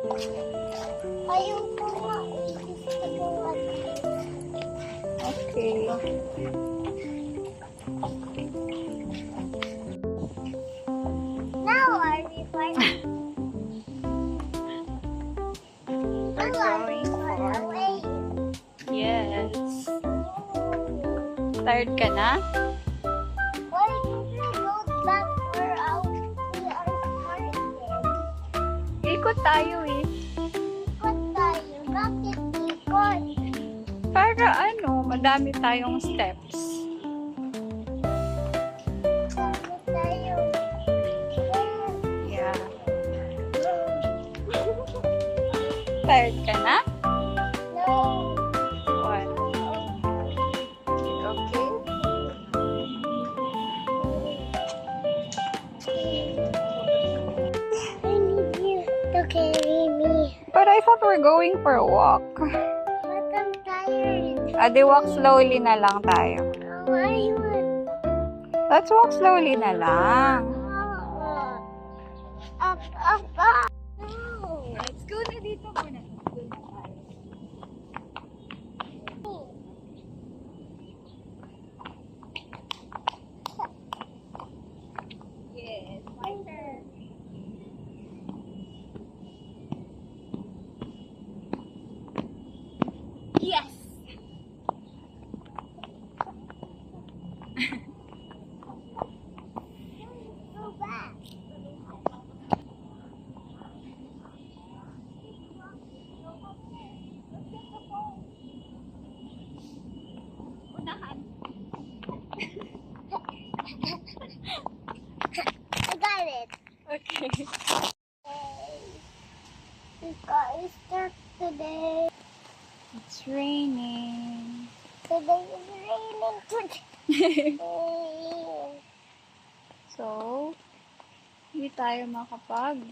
Ayoko na. Okay. Now are we far? We're going far for... away? Yes. Tired ka na? Why don't we go back where we are started? Ikot tayo eh. Ikot tayo. Bakit ikot? Para ano, madami tayong steps. Bakit tayo? Yeah. Tired ka na? No. What? Okay. I need you to carry me. But I thought we're going for a walk. But I'm tired. Adi, walk slowly na lang tayo. Oh, I want. Let's walk slowly na lang. Up, up, up. No. Let's go na dito muna. Yes, my turn. Yes! Go back. Unahan. I got it. Okay. We got Easter today. It's raining. Today is raining today. So, hindi tayo makapag-walk.